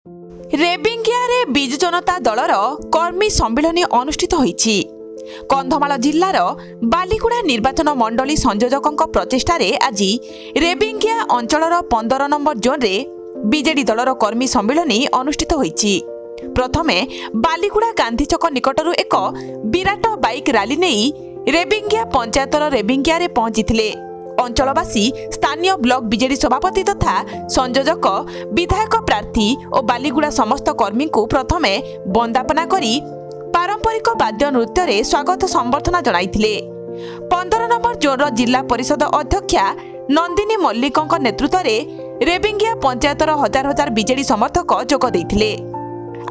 ରେବିଙ୍ଗିଆରେ ବିଜୁ ଜନତା ଦଳର କର୍ମୀ ସମ୍ମିଳନୀ ଅନୁଷ୍ଠିତ ହୋଇଛି। କନ୍ଧମାଳ ଜିଲ୍ଲାର ବାଲିଗୁଡ଼ା ନିର୍ବାଚନ ମଣ୍ଡଳୀ ସଂଯୋଜକଙ୍କ ପ୍ରଚେଷ୍ଟାରେ ଆଜି ରେବିଙ୍ଗିଆ ଅଞ୍ଚଳର 15 ନମ୍ବର ଜୋନ୍ରେ ବିଜେଡି ଦଳର କର୍ମୀ ସମ୍ମିଳନୀ ଅନୁଷ୍ଠିତ ହୋଇଛି। ପ୍ରଥମେ ବାଲିଗୁଡ଼ା ଗାନ୍ଧୀ ଛକ ନିକଟରୁ ଏକ ବିରାଟ ବାଇକ୍ ରାଲି ନେଇ ରେବିଙ୍ଗିଆ ପଞ୍ଚାୟତର ରେବିଙ୍ଗିଆରେ ପହଞ୍ଚିଥିଲେ। ଅଞ୍ଚଳବାସୀ ସ୍ଥାନୀୟ ବ୍ଲକ ବିଜେଡି ସଭାପତି ତଥା ସଂଯୋଜକ ବିଧାୟକ ପ୍ରାର୍ଥୀ ଓ ବାଲିଗୁଡ଼ା ସମସ୍ତ କର୍ମୀଙ୍କୁ ପ୍ରଥମେ ବନ୍ଦାପନା କରି ପାରମ୍ପରିକ ବାଦ୍ୟ ନୃତ୍ୟରେ ସ୍ୱାଗତ ସମ୍ବର୍ଦ୍ଧନା ଜଣାଇଥିଲେ। 15 ନମ୍ବର ଜୋନ୍ର ଜିଲ୍ଲା ପରିଷଦ ଅଧ୍ୟକ୍ଷା ନନ୍ଦିନୀ ମଲ୍ଲିକଙ୍କ ନେତୃତ୍ୱରେ ରେବିଙ୍ଗିଆ ପଞ୍ଚାୟତର ହଜାର ହଜାର ବିଜେଡି ସମର୍ଥକ ଯୋଗ ଦେଇଥିଲେ।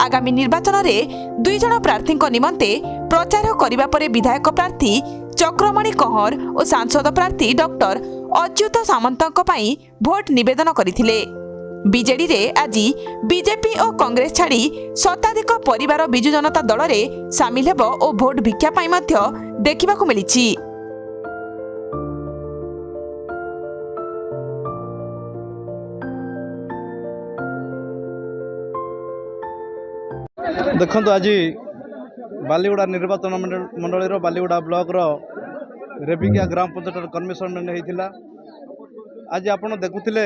ଆଗାମୀ ନିର୍ବାଚନରେ 2 ଜଣ ପ୍ରାର୍ଥୀଙ୍କ ନିମନ୍ତେ ପ୍ରଚାର କରିବା ପରେ ବିଧାୟକ ପ୍ରାର୍ଥୀ ଚକ୍ରମଣି କହଁର ଓ ସାଂସଦ ପ୍ରାର୍ଥୀ ଡକ୍ଟର ଅଚ୍ୟୁତ ସାମନ୍ତଙ୍କ ପାଇଁ ଭୋଟ ନିବେଦନ କରିଥିଲେ। ବିଜେଡିରେ ଆଜି ବିଜେପି ଓ କଂଗ୍ରେସ ଛାଡ଼ି ଶତାଧିକ ପରିବାର ବିଜୁ ଜନତା ଦଳରେ ସାମିଲ ହେବ ଓ ଭୋଟ ଭିକ୍ଷା ପାଇଁ ମଧ୍ୟ ଦେଖିବାକୁ ମିଳିଛି। देखो आज बालीगुड़ा निर्वाचन मंडल बालीगुड़ा ब्लॉक रेबिंगिया ग्राम पंचायत कर्मी सम्मेलन होता। आज आप देखुले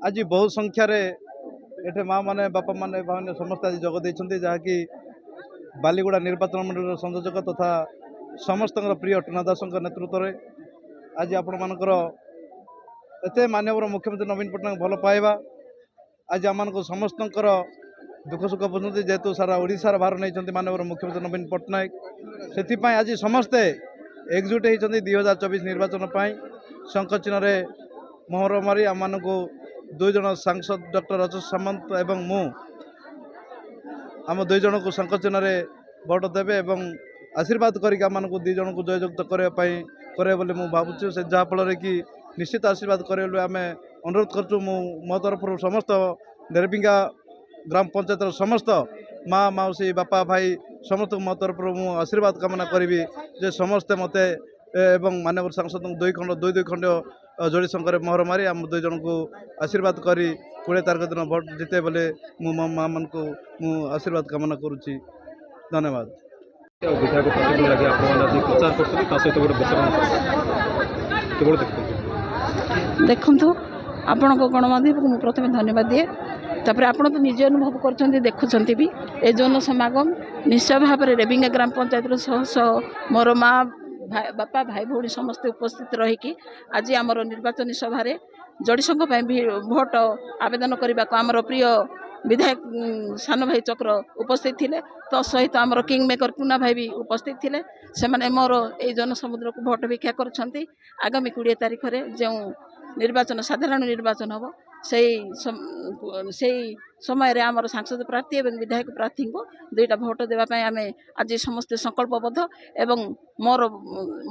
आज बहु संख्यार ये माँ मैंने बापा मैंने भाई समस्त आज जोगदे जहाँकि बालीगुड़ा निर्वाचन मंडल संयोजक तथा समस्त प्रिय टुना दास नेतृत्व में आज आपण मानकर एत माननीय मुख्यमंत्री नवीन पट्टनायक भल पाइबा आज आम समस्त दुख सुख बुझुँच जेहेतु सारा ओडार भार नहीं माननीय मुख्यमंत्री नवीन पट्टनायक से आज समस्ते एकजुट होती 2024 निर्वाचन शंख चिन्ह मोहर मारी आम को 2 जन सांसद डॉक्टर अच्युत सामंत एवं मु आम 2 जन को शंख चिन्ह भोट देवे एवं आशीर्वाद करके आम 2 जन को जययुक्त करे बोली मु भावुँ से जहाँफल कि निश्चित आशीर्वाद करे आम अनुरोध करूँ मो तरफ समस्त रेबिंगिया ग्राम पंचायत समस्त माँ मौसी बापा भाई समस्त मो तरफ मु आशीर्वाद कामना करी जे समस्ते मते एवं माननीय सांसद 2 खंड जोड़ी संख्यार मोहर मारी आम 2 जन को आशीर्वाद करी 20 तारीख दिन भोट जीते बोले मु माँ मन को मु आशीर्वाद कामना करुच्ची। धन्यवाद। देखु आपण को गणमाध्यम को प्रथम धन्यवाद दिए तापर आपण तो निजे अनुभव कर देखुं भी ए जन समागम निश्चय भाव में रेबिंगिया ग्राम पंचायत सह मोर माँ बापा भाई भौणी समस्त उपस्थित रहीकि आज आमर निर्वाचन सभा जोड़ी संघ भोट आवेदन करने को आमर प्रिय विधायक सान भाई चक्र उपस्थित थिले तो सहित आमर किंग मेकर टुना भाई भी उपस्थित थिले से माने मोर ए जनसमुद्र को भोट भिक्षा करछंती। आगामी 20 तारीख में जो निर्वाचन साधारण निर्वाचन हम से समय रे आमर सांसद प्रार्थी एवं विधायक प्रार्थी को 2टा भोट देवाई आम आज समस्ते संकल्पबद्ध एवं मोर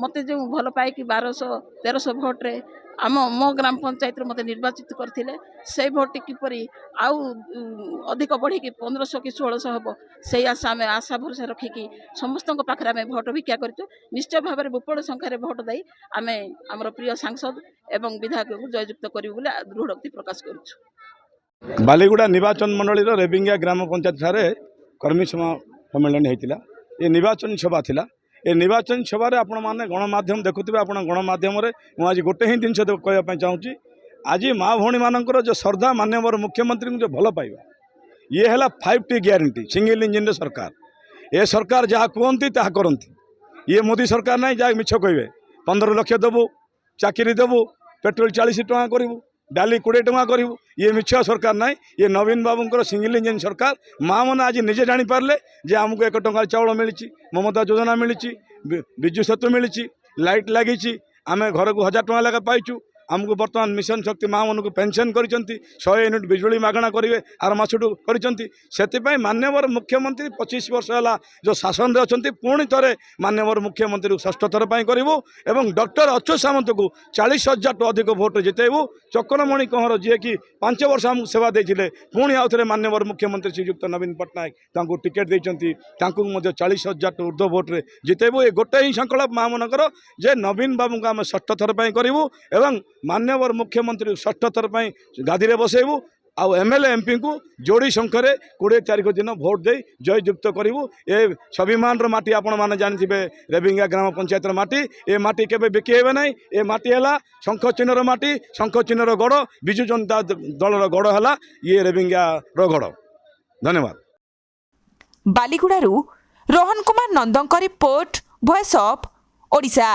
मते जो भल पाए कि 1200-1300 भोट रे आम मो ग्राम पंचायत मते निर्वाचित करथिले से भोट किपरि आउ अधिक बढ़ी कि 1500 कि 1600 हम से आशा भरोसा रखिकी समस्त पाखे आम भोट भिक्षा करूँ। निश्चय भाव में विपुल संख्यार भोट दे आम आमर प्रिय सांसद एवं विधायक को जययुक्त करूँ दृढ़ोक्ति प्रकाश करूँ। बालीगुड़ा निर्वाचन मंडल रेबिंगिया ग्राम पंचायत ठारे कर्मी सम्मेलन होता। ये निर्वाचन सभा थिला। ए निर्वाचन सभा आपण मैंने गणमाध्यम देखुवे आप गणमाध्यम आज गोटे ही जिन कहवाई चाहूँगी आज माँ भौणी मानकर जो श्रद्धा माननीय मुख्यमंत्री जो भल पाइबा ये है 5T ग्यारंटी सिंगल इंजिन सरकार ए सरकार जहाँ कहती ता करती ये मोदी सरकार नहीं जहाँ मिछ कहे 15 लाख देवु चाकरी देवु पेट्रोल 40 टଙ୍କା करूँ डाली 20 टଙ୍କା करूँ ये मिछ सरकार ना ये नवीन बाबूंकर सिंगल इंजिन सरकार माँ मैंने आज निजे जापारे जे आमको 1 टଙ୍କା चाउल मिली ममता योजना मिली विजु सेतु मिली लाइट लगी आम घर को 1000 टଙ୍କା लेखा पाइचु आमको बर्तमान मिशन शक्ति माँ मन को पेंशन कर 100 यूनिट बिजुली मागणा करेंगे आर मसठू कर माननीय मुख्यमंत्री 25 वर्ष है जो शासन में अच्छा पुणी थे माननीय मुख्यमंत्री को 6ठ थर करूँ एवं डॉक्टर अच्युत सामंत को 40,000 टू अधिक भोट जितेबू। चक्रमणि कहर जी कि 5 वर्ष आमको सेवा देते पुणी आउ थे माननीय मुख्यमंत्री श्रीयुक्त नवीन पट्टनायक टिकेट देते 40,000 टू ऊर्ध्व भोट्रे जितेबू। ये गोटे ही संकल्प माँ मनकर जे नवीन बाबू को आम 6ठ थर करूँ एवं माननीय मुख्यमंत्री 6ठ थर गादी में बसैबू आउ एमएलए एमपी को जोड़ी संख्यार 20 तारीख दिन भोट दे जययुक्त करूँ। ए स्वाभिमान माटी आपण मैंने जानते रेबिंगा ग्राम पंचायत माटी ए माटी केवे बिकेबे ना। ए माटी है शंख चिन्हर माटी, शंख चिन्हर गड़, विजु जनता दलर गड़ है ये रेबिंगार गड़। धन्यवाद। बालीगुड़ारू रोहन कुमार नंदों रिपोर्ट, वॉइस ऑफ ओडिशा।